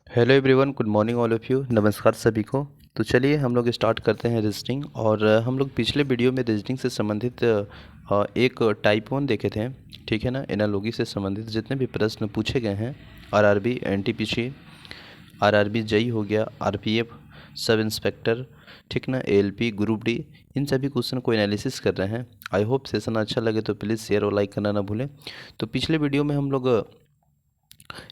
Hello everyone, good morning all of you. नमस्कार सभी को। तो चलिए हम लोग स्टार्ट करते हैं रीजनिंग। और हम लोग पिछले वीडियो में रीजनिंग से संबंधित एक टाइप 1 देखे थे, ठीक है ना। एनालॉजी से संबंधित जितने भी प्रश्न पूछे गए हैं, आरआरबी, एनटीपीसी, आरआरबी जेई हो गया, आरपीएफ, सब इंस्पेक्टर, ठीक ना, एएलपी, ग्रुप डी, इन सभी क्वेश्चन को एनालिसिस कर रहे हैं। आई होप सेशन अच्छा लगे तो प्लीज़ शेयर और लाइक करना ना भूलें। तो पिछले वीडियो में हम लोग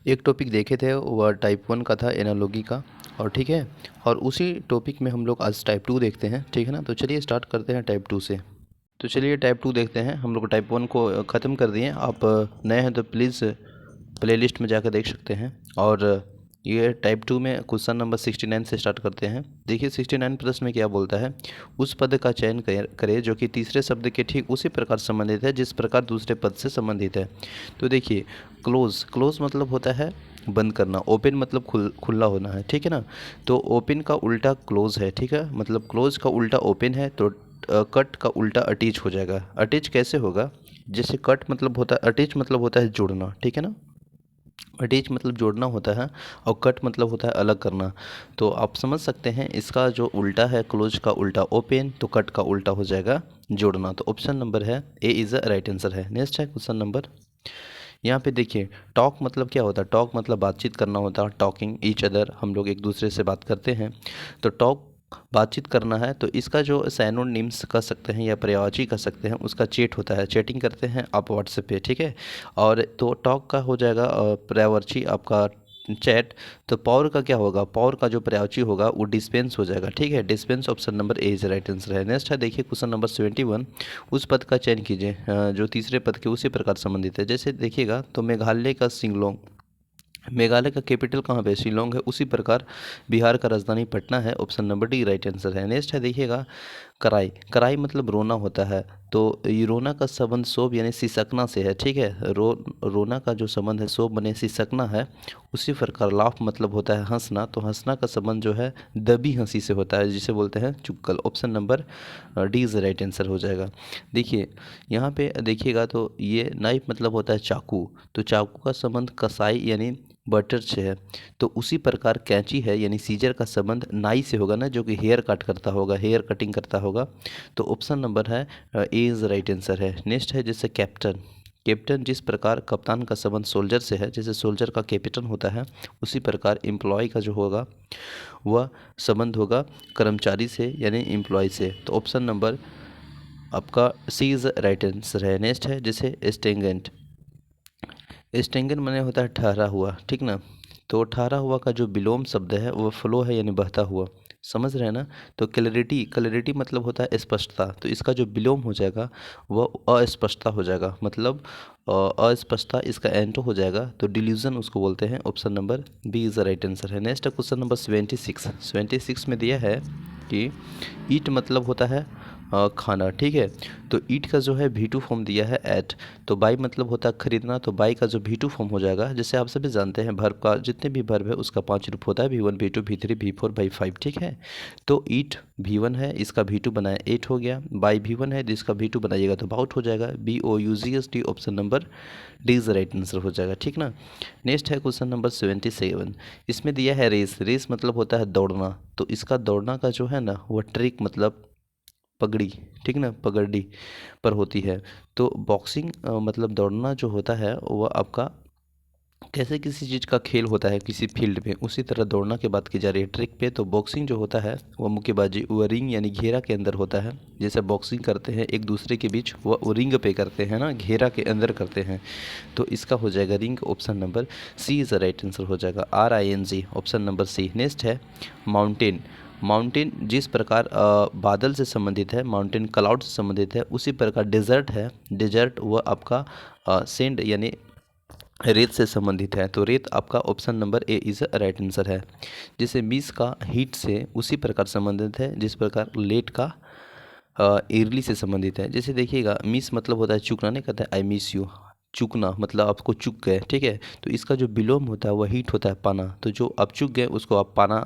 एक टॉपिक देखे थे, वह टाइप 1 का था, एनालॉजी का। और ठीक है, और उसी टॉपिक में हम लोग आज टाइप 2 देखते हैं, ठीक है ना। तो चलिए स्टार्ट करते हैं टाइप 2 से। तो चलिए टाइप 2 देखते हैं। हम लोग टाइप 1 को ख़त्म कर दिए। आप नए हैं तो प्लीज़ प्लेलिस्ट में जाकर देख सकते हैं। और ये टाइप 2 में क्वेश्चन नंबर 69 से स्टार्ट करते हैं। देखिए 69 प्रश्न में क्या बोलता है। उस पद का चयन करें जो कि तीसरे शब्द के ठीक उसी प्रकार संबंधित है जिस प्रकार दूसरे पद से संबंधित है। तो देखिए क्लोज, क्लोज मतलब होता है बंद करना, ओपन मतलब खुला होना है, ठीक है ना। तो ओपन का उल्टा क्लोज है, ठीक है। मतलब क्लोज का उल्टा ओपन है, तो कट का उल्टा अटैच हो जाएगा। अटैच कैसे होगा, जैसे कट मतलब होता है, अटैच मतलब होता है जोड़ना, ठीक है ना। अटैच मतलब जोड़ना होता है और कट मतलब होता है अलग करना। तो आप समझ सकते हैं इसका जो उल्टा है, क्लोज का उल्टा ओपन, तो कट का उल्टा हो जाएगा जोड़ना। तो ऑप्शन नंबर है A is a right answer है। नेक्स्ट है क्वेश्चन नंबर, यहाँ पे देखिए टॉक मतलब क्या होता है। टॉक मतलब बातचीत करना होता है, टॉकिंग ईच अदर, हम लोग एक दूसरे से बात करते हैं। तो टॉक बातचीत करना है, तो इसका जो सैनोनिम्स कह सकते हैं या पर्यायवाची कह सकते हैं, उसका चैट होता है, चैटिंग करते हैं आप व्हाट्सएप पे, ठीक है। और तो टॉक का हो जाएगा पर्यायवाची आपका चैट। तो पावर का क्या होगा, पावर का जो पर्यायवाची होगा वो डिस्पेंस हो जाएगा, ठीक है। Dispense, option number A is right answer है। नेक्स्ट है देखिए क्वेश्चन नंबर 71। उस पद का चयन कीजिए जो तीसरे पद के उसी प्रकार संबंधित है। जैसे देखिएगा तो मेघालय का शिलोंग, मेघालय का कैपिटल कहाँ पे, शिलोंग है, उसी प्रकार बिहार का राजधानी पटना है। Option number D right answer है। नेक्स्ट है देखिएगा कराई, कराई मतलब रोना होता है। तो ये रोना का संबंध सोब यानी सिसकना से है, ठीक है। रोना का जो संबंध है सोब बने सिसकना है। उसी प्रकार लाफ मतलब होता है हंसना, तो हंसना का संबंध जो है दबी हंसी से होता है, जिसे बोलते हैं चुक्कल। Option number D is right answer हो जाएगा। देखिए यहाँ पे देखिएगा तो ये नाइफ मतलब होता है चाकू, तो चाकू का संबंध कसाई यानी बटर से है। तो उसी प्रकार कैंची है यानी सीजर का संबंध नाई से होगा ना, जो कि हेयर कट करता होगा, हेयर कटिंग करता होगा। तो ऑप्शन नंबर है ए इज राइट आंसर है। नेक्स्ट है जैसे कैप्टन, कैप्टन जिस प्रकार कप्तान का संबंध सोल्जर से है, जैसे सोल्जर का कैप्टन होता है, उसी प्रकार एम्प्लॉय का जो होगा वह संबंध होगा कर्मचारी से यानी एम्प्लॉय से। तो ऑप्शन नंबर आपका सी इज राइट आंसर है। नेक्स्ट है जैसे स्टेंगेंट, स्टेंगन माने होता है ठहरा हुआ, ठीक ना। तो ठहरा हुआ का जो विलोम शब्द है वो फ्लो है यानी बहता हुआ, समझ रहे हैं ना। तो क्लैरिटी, क्लैरिटी मतलब होता है स्पष्टता, तो इसका जो विलोम हो जाएगा वह अस्पष्टता हो जाएगा, मतलब अस्पष्टता इसका एंटो हो जाएगा, तो डिल्यूजन उसको बोलते हैं। Option number B is the right answer है। नेक्स्ट क्वेश्चन नंबर 76, 76 में दिया है कि ईट मतलब होता है खाना, ठीक है। तो ईट का जो है V2 फॉर्म दिया है एट। तो बाई मतलब होता है खरीदना, तो बाई का जो V2 फॉर्म हो जाएगा, जैसे आप सभी जानते हैं वर्ब का जितने भी वर्ब है उसका 5 रूप होता है, V1 V2 V3 V4 V5, ठीक है। तो ईट V1 है, इसका V2 बनाया 8 हो गया। बाई V1 है, जिसका V2 बनाइएगा तो बाउट हो जाएगा, BOUGST। Option number D is right answer हो जाएगा, ठीक ना। नेक्स्ट है क्वेश्चन नंबर 77। इसमें दिया है रेस, रेस मतलब होता है दौड़ना, तो इसका दौड़ना का जो है ना वो ट्रिक मतलब पगड़ी, ठीक ना, पगड़ी पर होती है। तो बॉक्सिंग मतलब दौड़ना जो होता है वह आपका कैसे किसी चीज़ का खेल होता है किसी फील्ड में, उसी तरह दौड़ना की बात की जा रही है ट्रिक पे। तो बॉक्सिंग जो होता है वह मुक्केबाजी वह रिंग यानी घेरा के अंदर होता है। जैसे बॉक्सिंग करते हैं एक दूसरे के बीच, वह रिंग पे करते हैं ना, घेरा के अंदर करते हैं। तो इसका हो जाएगा ring. Option number C is the right answer हो जाएगा, RING, option number C. Next है माउंटेन, माउंटेन जिस प्रकार बादल से संबंधित है, माउंटेन क्लाउड से संबंधित है, उसी प्रकार डेजर्ट है, डेजर्ट वह आपका सेंड यानी रेत से संबंधित है। तो रेत आपका option number A is right answer है। जैसे मिस का हीट से उसी प्रकार संबंधित है जिस प्रकार लेट का ईयरली से संबंधित है। जैसे देखिएगा मिस मतलब होता है चूकना, नहीं कहते आई मिस यू, चूकना मतलब आपको चूक गए, ठीक है। तो इसका जो विलोम होता है वह हीट होता है पाना, तो जो आप चूक गए उसको आप पाना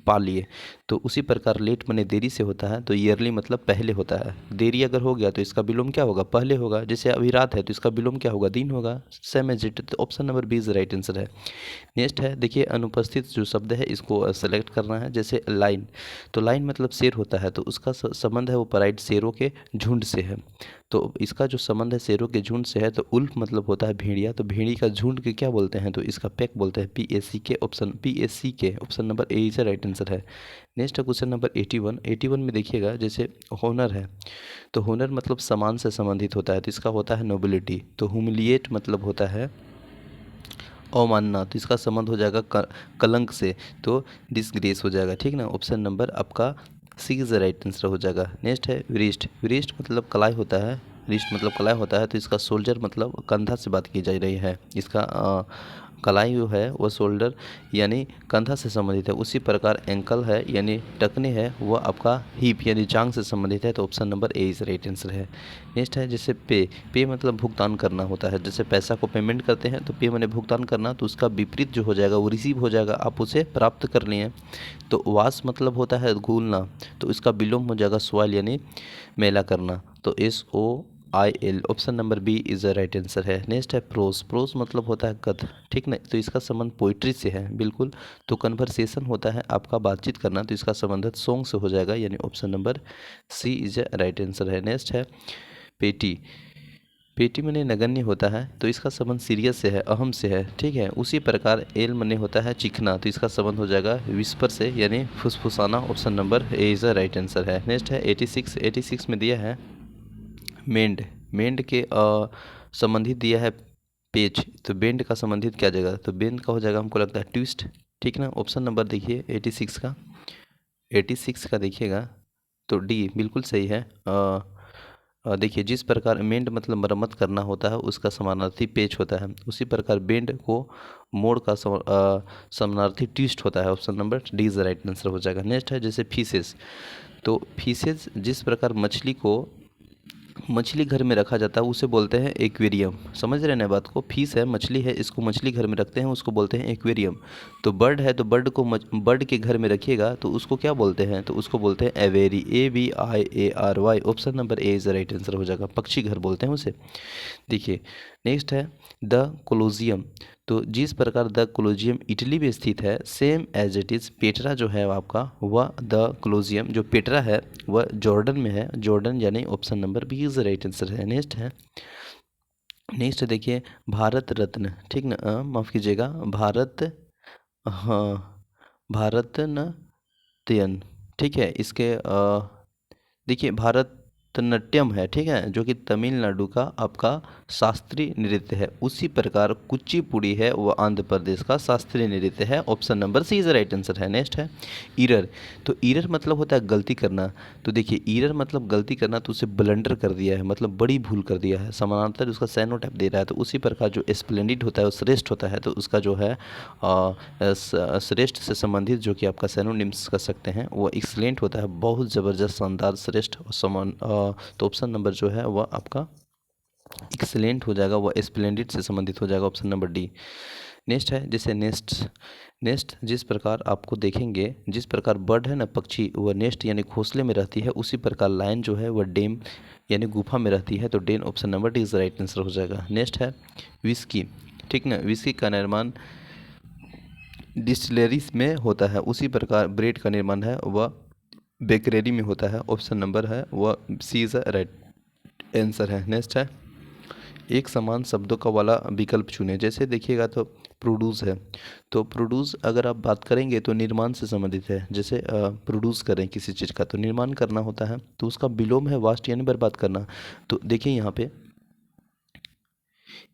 पा लिए। तो उसी प्रकार लेट माने देरी से होता है, तो ईयरली मतलब पहले होता है। देरी अगर हो गया तो इसका विलोम क्या होगा, पहले होगा। जैसे अभी रात है तो इसका विलोम क्या होगा, दिन होगा। सेम एज इट, तो option number B is right answer है। नेक्स्ट है, देखिए अनुपस्थित जो शब्द है इसको सेलेक्ट करना है। जैसे लाइन, तो लाइन मतलब शेर होता है, तो उसका संबंध है वो पराइट शेरों के झुंड से है। तो इसका जो संबंध है शेरों के झुंड से है, तो उल्फ मतलब होता है भेड़िया, तो भेड़ी का झुंड के क्या बोलते हैं, तो इसका पैक बोलते हैं। पी ए सी के option number A is right answer है। नेक्स्ट है क्वेश्चन नंबर 81। 81 में देखिएगा, जैसे होनर है, तो होनर मतलब सम्मान से संबंधित होता है, तो इसका होता है नोबिलिटी। तो हुमिलिएट मतलब होता है अवमानना, तो इसका संबंध हो जाएगा कलंक से, तो डिसग्रेस हो जाएगा, ठीक ना। ऑप्शन नंबर आपका सी इज द राइट आंसर हो जाएगा। नेक्स्ट है वरिष्ठ। वरिष्ठ मतलब कलाई होता है, वरिष्ठ मतलब कलाई होता है, तो इसका सोल्जर मतलब कंधा से बात की जा रही है। इसका कलाई जो है वह शोल्डर यानी कंधा से संबंधित है। उसी प्रकार एंकल है यानी टकने है वह आपका हिप यानी जांग से संबंधित है, तो option number A is right answer है। नेक्स्ट है जैसे पे। पे मतलब भुगतान करना होता है, जैसे पैसा को पेमेंट करते हैं तो पे मैंने भुगतान करना, तो उसका विपरीत जो हो जाएगा वो रिसीव हो जाएगा, आप उसे प्राप्त कर लिए। तो वास मतलब होता है घूलना, तो इसका विलोम हो जाएगा सॉइल यानी मेला करना, तो SOIL option number B is the right answer है। नेक्स्ट है प्रोस। प्रोस मतलब होता है गद्य, ठीक ना, तो इसका संबंध पोइट्री से है बिल्कुल। तो कन्वर्सेशन होता है आपका बातचीत करना, तो इसका संबंध सॉन्ग से हो जाएगा, यानी option number C is the right answer है। नेक्स्ट है पेटी। पेटी मने नगण्य होता है, तो इसका संबंध सीरियस से है, अहम से है, ठीक है। उसी प्रकार एल मने होता है चिकना, तो इसका संबंध हो जाएगा विस्पर से यानी फुसफुसाना, option number A is the right answer है। नेक्स्ट है 86। 86 में दिया है मेंड। मेंड के संबंधित दिया है पेज, तो बेंड का संबंधित क्या जाएगा, तो बेंड का हो जाएगा हमको लगता है ट्विस्ट, ठीक ना। ऑप्शन नंबर देखिए 86 का, 86 का देखिएगा तो डी बिल्कुल सही है। देखिए जिस प्रकार मेंड मतलब मरम्मत करना होता है उसका समानार्थी पेच होता है, उसी प्रकार बेंड को मोड़ का समानार्थी ट्विस्ट होता है, option number D is right answer हो जाएगा। नेक्स्ट है जैसे फीसेस। तो फीसेस जिस प्रकार मछली घर में रखा जाता है उसे बोलते हैं एक्वेरियम, समझ रहे हैं ना बात को। फिश है, मछली है, इसको मछली घर में रखते हैं उसको बोलते हैं एक्वेरियम। तो बर्ड है, तो बर्ड को बर्ड के घर में रखिएगा तो उसको क्या बोलते हैं, तो उसको बोलते हैं Avery, AVIARY, option number A is the right answer हो जाएगा, पक्षी घर बोलते हैं उसे। देखिए नेक्स्ट है द कोलोजियम। तो जिस प्रकार द कोलोजियम इटली में स्थित है, same as it is Petra जो है आपका वह द कोलोजियम जो पेट्रा है वह जॉर्डन में है, जॉर्डन यानी option number B is right answer है। नेक्स्ट देखिए भारत रत्न, ठीक ना, माफ़ कीजिएगा भारत, हाँ भारत नत्यन, ठीक है। इसके देखिए भारतनाट्यम है, ठीक है, जो कि तमिलनाडु का आपका शास्त्रीय नृत्य है। उसी प्रकार कुचिपुड़ी है वो आंध्र प्रदेश का शास्त्रीय नृत्य है, option number C is right answer है। नेक्स्ट है ईरर। तो ईरर मतलब होता है गलती करना, तो देखिए ईरर मतलब गलती करना, तो उसे ब्लंडर कर दिया है मतलब बड़ी भूल कर दिया है, समानांतर उसका सैनोटाइप दे रहा है। तो उसी प्रकार जो स्प्लेंडिड होता है वो श्रेष्ठ होता है, तो उसका जो है श्रेष्ठ से संबंधित जो कि आपका सैनोनिम्स कर सकते हैं वो एक्सलेंट होता है, बहुत ज़बरदस्त, शानदार, श्रेष्ठ और समान। तो ऑप्शन नंबर जो है वह आपका एक्सलेंट हो जाएगा, वह स्प्लेंडिड से संबंधित हो जाएगा, ऑप्शन नंबर डी। नेक्स्ट है जैसे नेस्ट जिस प्रकार आपको देखेंगे, जिस प्रकार बर्ड है ना पक्षी, वह नेस्ट यानी घोंसले में रहती है, उसी प्रकार लायन जो है वह डेम यानी गुफा में रहती है, तो den option number D is right answer हो जाएगा। नेक्स्ट है विस्की, ठीक ना, विस्की का निर्माण डिस्टिलरीज में होता है, उसी प्रकार ब्रेड का निर्माण है वह बेकरेरी में होता है, ऑप्शन नंबर है वह सी इज राइट आंसर है। नेक्स्ट है एक समान शब्दों का वाला विकल्प चुने, जैसे देखिएगा तो प्रोड्यूस है, तो प्रोड्यूस अगर आप बात करेंगे तो निर्माण से संबंधित है। जैसे प्रोड्यूस करें किसी चीज़ का तो निर्माण करना होता है, तो उसका विलोम है वास्ट यानी बर्बाद करना। तो देखिए यहाँ पे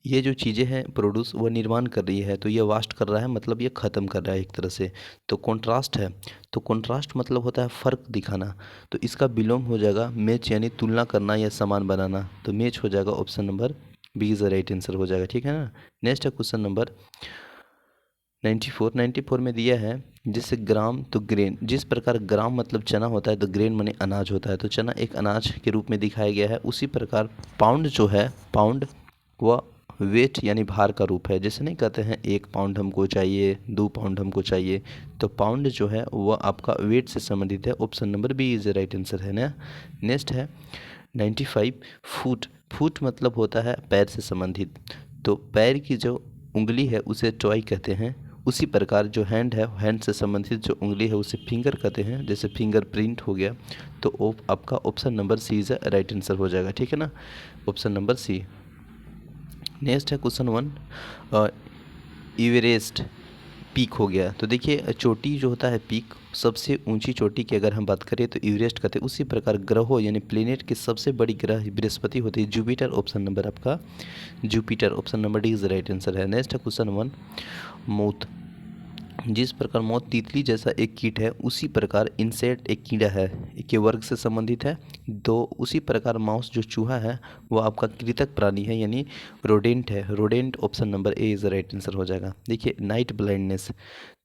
ये जो चीज़ें हैं प्रोड्यूस वह निर्माण कर रही है, तो ये वास्ट कर रहा है मतलब ये ख़त्म कर रहा है एक तरह से। तो कॉन्ट्रास्ट है, तो कॉन्ट्रास्ट मतलब होता है फ़र्क दिखाना, तो इसका विलोम हो जाएगा मैच यानी तुलना करना या समान बनाना, तो मैच हो जाएगा, option number B is the right answer हो जाएगा, ठीक है ना। नेक्स्ट है क्वेश्चन नंबर 94। 94 में दिया है जैसे ग्राम तो ग्रेन, जिस प्रकार ग्राम मतलब चना होता है तो ग्रेन माने अनाज होता है, तो चना एक अनाज के रूप में दिखाया गया है। उसी प्रकार पाउंड जो है, पाउंड वह वेट यानी भार का रूप है। जैसे नहीं कहते हैं 1 पाउंड हमको चाहिए, 2 पाउंड हमको चाहिए, तो पाउंड जो है वह आपका वेट से संबंधित है। Option number B is right answer है ना। नेक्स्ट है 95 फुट। फुट मतलब होता है पैर से संबंधित, तो पैर की जो उंगली है उसे टॉय कहते हैं। उसी प्रकार जो हैंड है, हैंड से संबंधित जो उंगली है उसे फिंगर कहते हैं, जैसे फिंगर प्रिंट हो गया। तो आपका option number C is right answer हो जाएगा, ठीक है ना, ऑप्शन नंबर सी। नेक्स्ट है क्वेश्चन 1, एवरेस्ट पीक हो गया। तो देखिए चोटी जो होता है पीक, सबसे ऊंची चोटी की अगर हम बात करें तो एवरेस्ट कहते हैं। उसी प्रकार ग्रहों यानी प्लेनेट की सबसे बड़ी ग्रह बृहस्पति होती है, जुपिटर। ऑप्शन नंबर आपका Jupiter, option number D is right answer है। नेक्स्ट है क्वेश्चन 1, मौत। जिस प्रकार मौत तितली जैसा एक कीट है, उसी प्रकार इंसेक्ट एक कीड़ा है, के वर्ग से संबंधित है। तो उसी प्रकार माउस जो चूहा है वो आपका कृंतक प्राणी है यानी रोडेंट है। Rodent, option number A is right answer हो जाएगा। देखिए नाइट ब्लाइंडनेस,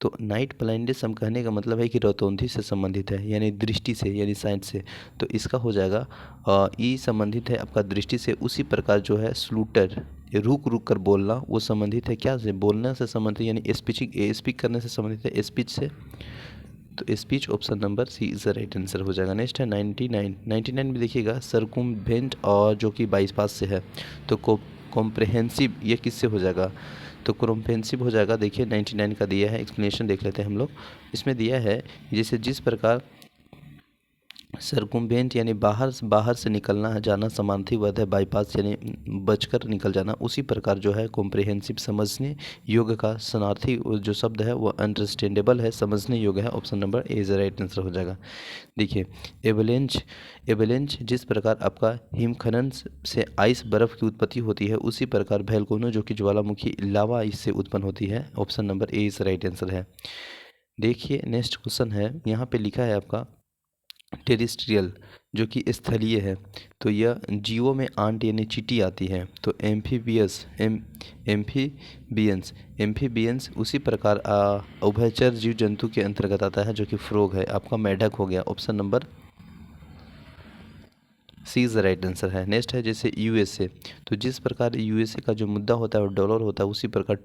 तो नाइट ब्लाइंडनेस हम कहने का मतलब है कि रतौंधी से संबंधित है यानी दृष्टि से यानी साइंस से, तो इसका हो जाएगा ई संबंधित है आपका दृष्टि से। उसी प्रकार जो है स्लूटर, रुक रुक कर बोलना, वो संबंधित है क्या से, बोलने से संबंधित यानी स्पीक करने से संबंधित है, स्पीच से। तो speech, option number C is the right answer हो जाएगा। नेक्स्ट है 99 में देखिएगा सरकुमभेंट और जो कि 22 पास से है, तो कॉम्प्रहेंसिव ये किससे हो जाएगा, तो कॉम्प्रहेंसिव हो जाएगा। देखिए 99 का दिया है, एक्सप्लेनेशन देख लेते हैं हम लोग। इसमें दिया है जैसे जिस प्रकार सरकुम्भेंट यानी बाहर से निकलना है, जाना समानार्थी वध है, बाईपास यानी बचकर निकल जाना। उसी प्रकार जो है कॉम्प्रिहेंसिव समझने योग्य का समानार्थी जो शब्द है वो अंडरस्टैंडेबल है, समझने योग्य है। Option number A is right answer हो जाएगा। देखिए एवलेंच जिस प्रकार आपका हिमखनन से आइस बर्फ की उत्पत्ति होती है, उसी प्रकार वोल्केनो जो कि ज्वालामुखी लावा इससे उत्पन्न होती है। Option number A is right answer है। देखिए नेक्स्ट क्वेश्चन है, यहाँ पे लिखा है आपका टेरिस्ट्रियल जो कि स्थलीय है, तो यह जीवों में आंट यानी चींटी आती है। तो एम्फीबियंस उसी प्रकार उभयचर जीव जंतु के अंतर्गत आता है जो कि फ्रॉग है, आपका मेढक हो गया। Option number C is the right answer है। नेक्स्ट है जैसे यूएसए, तो जिस प्रकार यूएसए का जो मुद्दा होता है वो डॉलर होता है, उसी प्रकार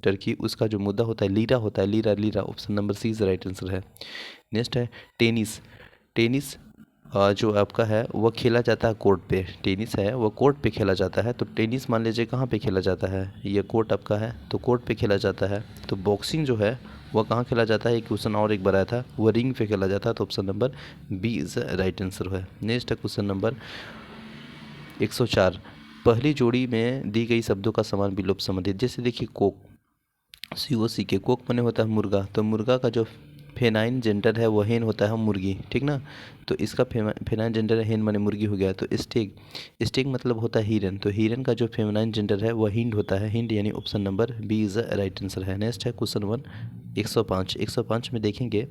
टर्की उसका जो मुद्दा होता है लीरा होता है, lira. Option number C is the right answer है। नेक्स्ट है टेनिस जो आपका है वह खेला जाता है कोर्ट पे। टेनिस है वो कोर्ट पे खेला जाता है, तो टेनिस मान लीजिए कहाँ पे खेला जाता है, ये कोर्ट आपका है तो कोर्ट पे खेला जाता है। तो बॉक्सिंग जो है वह कहाँ खेला जाता है, एक क्वेश्चन और एक बनाया था, वह रिंग पे खेला जाता है। तो option number B is right answer है। नेक्स्ट है क्वेश्चन नंबर 104, पहली जोड़ी में दी गई शब्दों का समान विलोप संबंधित। जैसे देखिए कोक, COC के कोक माने होता है मुर्गा, तो मुर्गा का जो फेनाइन जेंडर है वो हेन होता है मुर्गी, ठीक ना। तो इसका फेनाइन जेंडर हेन माने मुर्गी हो गया। तो स्टेक मतलब होता है हिरन, तो हिरन का जो फेमिनाइन जेंडर है वह हिंड होता है, हिंड यानी option number B is right answer है। नेक्स्ट है क्वेश्चन 105 में देखेंगे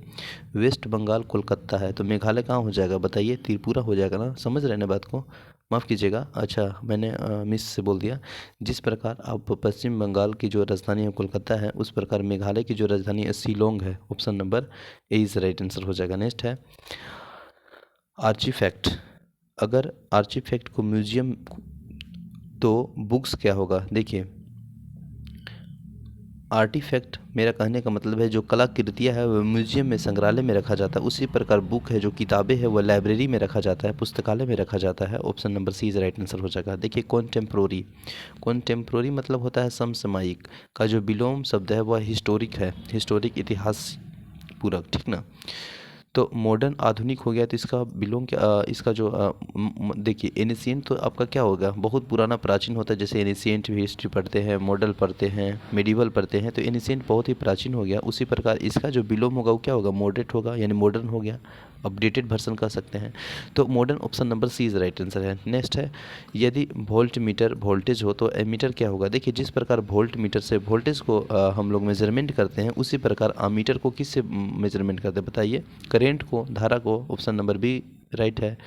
वेस्ट बंगाल कोलकाता है, तो मेघालय कहाँ हो जाएगा बताइए, त्रिपुरा हो जाएगा ना, समझ रहे हैं ना बात को, माफ़ कीजिएगा, अच्छा मैंने मिस से बोल दिया। जिस प्रकार आप पश्चिम बंगाल की जो राजधानी है कोलकाता है, उस प्रकार मेघालय की जो राजधानी है शिलोंग है। Option number A is right answer हो जाएगा। नेक्स्ट है आर्चिफैक्ट, अगर आर्चिफैक्ट को म्यूजियम तो बुक्स क्या होगा। देखिए आर्टिफैक्ट मेरा कहने का मतलब है जो कलाकृतियाँ है वह म्यूजियम में संग्रहालय में रखा जाता है, उसी प्रकार बुक है जो किताबें है वह लाइब्रेरी में रखा जाता है, पुस्तकालय में रखा जाता है। Option number C is right answer हो जाएगा। देखिए कॉन्टेम्प्रोरी मतलब होता है समसामयिक, का जो विलोम शब्द है वह हिस्टोरिक है, हिस्टोरिक इतिहास पूरक, ठीक ना। तो मॉडर्न आधुनिक हो गया, तो इसका बिलोंग क्या, इसका जो देखिए एनिशिएंट तो आपका क्या होगा, बहुत पुराना प्राचीन होता है। जैसे एनिशिएंट भी हिस्ट्री पढ़ते हैं, मॉडल पढ़ते हैं, मेडिवल पढ़ते हैं, तो एनिशिएंट बहुत ही प्राचीन हो गया। उसी प्रकार इसका जो बिलोंग होगा वो क्या होगा, मॉडरेट होगा यानी मॉडर्न हो गया, अपडेटेड वर्जन कह सकते हैं। तो modern, option number C is right answer है। नेक्स्ट है यदि वोल्ट मीटर वोल्टेज हो तो एमीटर क्या होगा। देखिए जिस प्रकार वोल्ट मीटर से वोल्टेज को हम लोग मेजरमेंट करते हैं, उसी प्रकार आमीटर को किससे मेजरमेंट करते हैं बताइए, करेंट को, धारा को। ऑप्शन नंबर बी राइट है।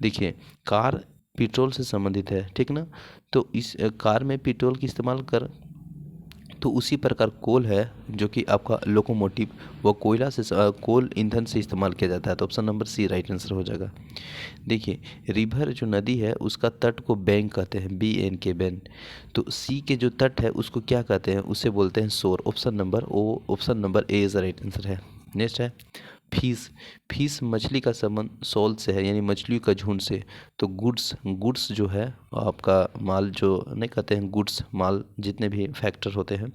देखिए कार पेट्रोल से संबंधित है, ठीक ना, तो इस कार में पेट्रोल की इस्तेमाल कर तो उसी प्रकार कोल है जो कि आपका लोकोमोटिव, वो कोयला से कोल ईंधन से इस्तेमाल किया जाता है। तो option number C right answer हो जाएगा। देखिए, रिवर जो नदी है उसका तट को बैंक कहते हैं, BNK बैन। तो सी के जो तट है उसको क्या कहते हैं, उसे बोलते हैं शोर। Option number A is right answer है। नेक्स्ट है फीस। फीस मछली का संबंध सॉल्ट से है, यानी मछलियों का झुंड से। तो गुड्स जो है आपका माल, जो नहीं कहते हैं गुड्स माल, जितने भी फैक्टर होते हैं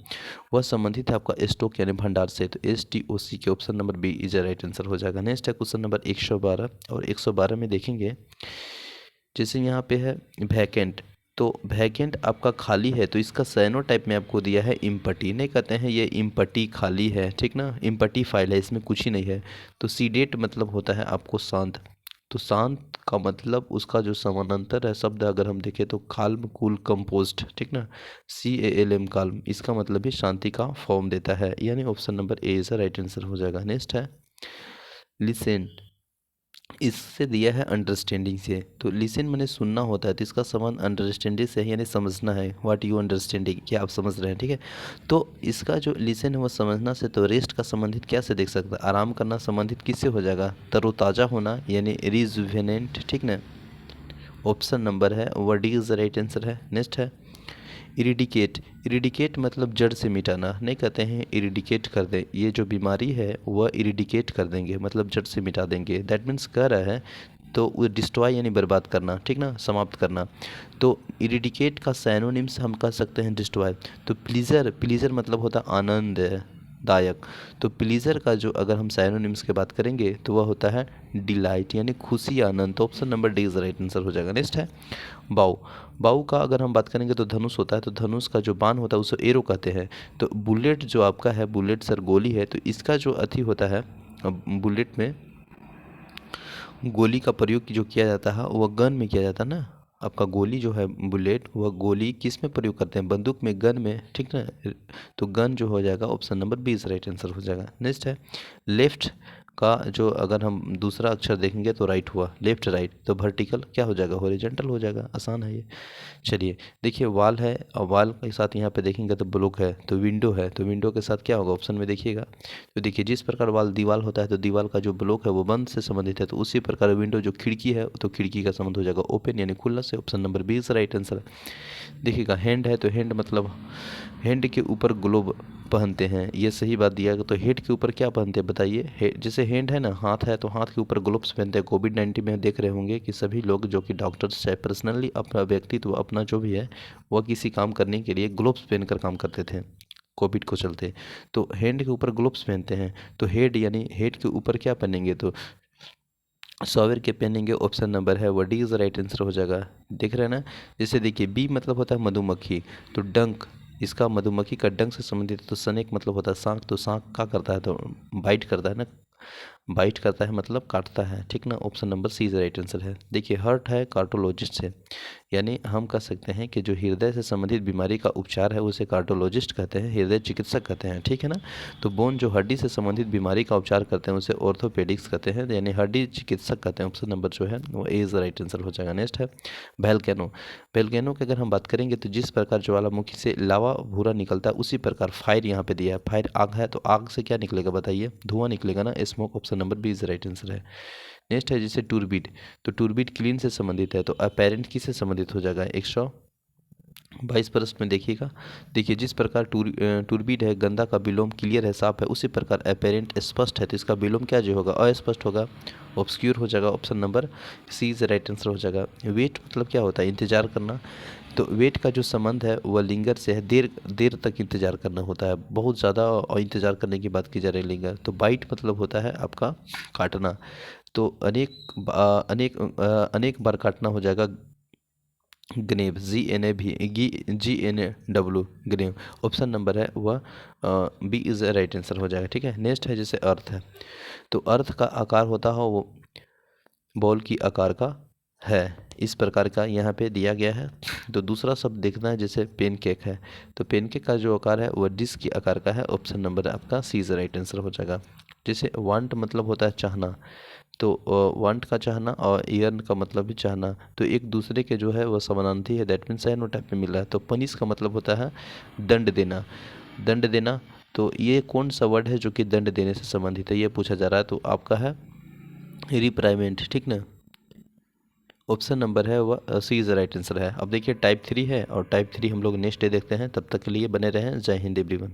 वह संबंधित है आपका स्टॉक यानी भंडार से। तो STOC के option number B is right answer हो जाएगा। नेक्स्ट है क्वेश्चन नंबर 112, और 112 में देखेंगे जैसे यहाँ पे है वैकेंट। तो वैकेंट आपका खाली है, तो इसका साइनोटाइप में आपको दिया है इम्पटी। नहीं कहते हैं ये इम्पटी खाली है, ठीक ना, इम्पटी फाइल है, इसमें कुछ ही नहीं है। तो सीडेट मतलब होता है आपको शांत। तो शांत का मतलब उसका जो समानांतर है शब्द अगर हम देखें तो काल्म कूल कंपोस्ट, ठीक ना, CALM काल्म, इसका मतलब भी शांति का फॉर्म देता है, यानी option number A is right answer हो जाएगा। नेक्स्ट है लिसेन। इससे दिया है अंडरस्टैंडिंग से। तो लिसन मैंने सुनना होता है, तो इसका संबंध अंडरस्टैंडिंग से है, यानी समझना है। व्हाट यू अंडरस्टैंडिंग, क्या आप समझ रहे हैं, ठीक है। तो इसका जो लिसन है वो समझना से। तो रेस्ट का संबंधित क्या से देख सकता है, आराम करना संबंधित किससे हो जाएगा, तरोताज़ा होना यानी रिजुवेनेंट, ठीक ना। ऑप्शन नंबर है वर्ड इज राइट आंसर है। नेक्स्ट है इरिडिकेट। इरिडिकेट मतलब जड़ से मिटाना। नहीं कहते हैं इरिडिकेट कर दे, ये जो बीमारी है वह इरिडिकेट कर देंगे, मतलब जड़ से मिटा देंगे। दैट मीन्स कह रहा है तो वो डिस्ट्रॉय यानी बर्बाद करना, ठीक ना, समाप्त करना। तो इरिडिकेट का सैनोनिम्स हम कह सकते हैं डिस्ट्रॉय। तो प्लीज़र मतलब होता आनंद दायक। तो प्लीज़र का जो अगर हम सैनोनिम्स की बात करेंगे तो वह होता है डिलाइट यानी खुशी, आनंद। तो option number D is right answer हो जाएगा। नेक्स्ट है बाऊ। बाऊ का अगर हम बात करेंगे तो धनुष होता है। तो धनुष का जो बाण होता है उसे एरो कहते हैं। तो बुलेट जो आपका है, बुलेट सर गोली है, तो इसका जो अथी होता है, बुलेट में गोली का प्रयोग जो किया जाता है वह गन में किया जाता है ना। आपका गोली जो है बुलेट, वह गोली किस में प्रयोग करते हैं, बंदूक में, गन में, ठीक ना। तो गन जो हो जाएगा option number B is right answer हो जाएगा। नेक्स्ट है लेफ्ट का जो अगर हम दूसरा अक्षर देखेंगे तो राइट हुआ, लेफ्ट राइट। तो वर्टिकल क्या हो जाएगा, हॉरिजॉन्टल हो जाएगा, आसान है ये। चलिए देखिए वाल है, और वाल के साथ यहाँ पे देखेंगे तो ब्लॉक है। तो विंडो है, तो विंडो के साथ क्या होगा ऑप्शन में देखिएगा। तो देखिए जिस प्रकार वाल दीवार होता है तो दीवार का जो ब्लॉक है वो बंद से संबंधित है। तो उसी प्रकार विंडो जो खिड़की है तो खिड़की का संबंध हो जाएगा ओपन यानी खुला से। Option number B is right answer. देखिएगा हैंड है, तो हैंड मतलब हैंड के ऊपर ग्लोव पहनते हैं, ये सही बात दिया गया। तो हेड के ऊपर क्या पहनते हैं बताइए, जैसे हैंड है ना, हाथ है, तो हाथ के ऊपर ग्लोव्स पहनते हैं। कोविड-19 में देख रहे होंगे कि सभी लोग जो कि डॉक्टर्स चाहे पर्सनली अपना व्यक्तित्व अपना जो भी है वह किसी काम करने के लिए ग्लोव्स पहनकर काम करते थे कोविड को चलते। तो हैंड के ऊपर ग्लोव्स पहनते हैं। तो हेड यानी हेड के ऊपर क्या पहनेंगे, तो सॉवेर के पहनेंगे। ऑप्शन नंबर है वो डी इज राइट आंसर हो जाएगा। देख रहे हैं ना, जैसे देखिए बी मतलब होता है मधुमक्खी, तो डंक इसका मधुमक्खी का डंक से संबंधित है। तो सनेक मतलब होता है सांप, तो सांप क्या करता है, तो बाइट करता है ना, बाइट करता है मतलब काटता है, ठीक ना। Option number C is right answer है। देखिए हर्ट है कार्डियोलॉजिस्ट से, यानी हम कह सकते हैं कि जो हृदय से संबंधित बीमारी का उपचार है उसे कार्डियोलॉजिस्ट कहते हैं, हृदय चिकित्सक कहते हैं, ठीक है ना। तो बोन जो हड्डी से संबंधित बीमारी का उपचार करते हैं उसे ऑर्थोपेडिक्स कहते हैं, यानी हड्डी चिकित्सक कहते हैं। ऑप्शन नंबर जो है वो ए इज राइट आंसर हो जाएगा। नेक्स्ट है वोल्केनो। वोल्केनो की अगर हम बात करेंगे तो जिस प्रकार ज्वालामुखी से लावा भूरा निकलता है उसी प्रकार फायर यहाँ पे दिया है। फायर आग है, तो आग से क्या निकलेगा बताइए, धुआं निकलेगा ना, smoke. Option number B is right answer है। नेक्स्ट है जैसे टूरबीड। तो टूरबीड क्लीन से संबंधित है, तो अपेरेंट किससे संबंधित हो जाएगा, 122 प्रश्न में देखिएगा। देखिए जिस प्रकार टूरबीड है गंदा का विलोम क्लियर है, साफ है, उसी प्रकार अपेरेंट स्पष्ट है, तो इसका विलोम क्या जो होगा, अस्पष्ट होगा, ऑब्सक्यूर हो जाएगा। Option number C is right answer हो जाएगा। वेट मतलब क्या होता है, इंतजार करना। तो वेट का जो संबंध है वह लिंगर से है, देर देर तक इंतजार करना होता है, बहुत ज़्यादा और इंतजार करने की बात की जा रही है लिंगर। तो बाइट मतलब होता है आपका काटना। तो अनेक बार काटना हो जाएगा ग्नेव, GNAW ग्नेव। ऑप्शन नंबर है वह बी इज राइट आंसर हो जाएगा, ठीक है। नेक्स्ट है जैसे अर्थ है। तो अर्थ का आकार होता है वो बॉल की आकार का है, इस प्रकार का यहाँ पे दिया गया है। तो दूसरा शब्द देखना है जैसे पेनकेक है। तो पेनकेक का जो आकार है वह डिस्क की आकार का है। ऑप्शन नंबर आपका सी इज राइट आंसर हो जाएगा। जैसे वांट मतलब होता है चाहना। तो वांट का चाहना और ईयर्न का मतलब भी चाहना, तो एक दूसरे के जो है वह समानांती है, दैट मीन्स साइनोटाइप में मिल रहा है। तो पनिश का मतलब होता है दंड देना। दंड देना, तो ये कौन सा वर्ड है जो कि दंड देने से संबंधित है, ये पूछा जा रहा है। तो आपका है रिप्राइमेंट, ठीक ना। ऑप्शन नंबर है वह सी इज़ राइट आंसर है। अब देखिए टाइप 3 है, और टाइप 3 हम लोग नेक्स्ट डे देखते हैं। तब तक के लिए बने रहें। जय हिंद एवरीवन।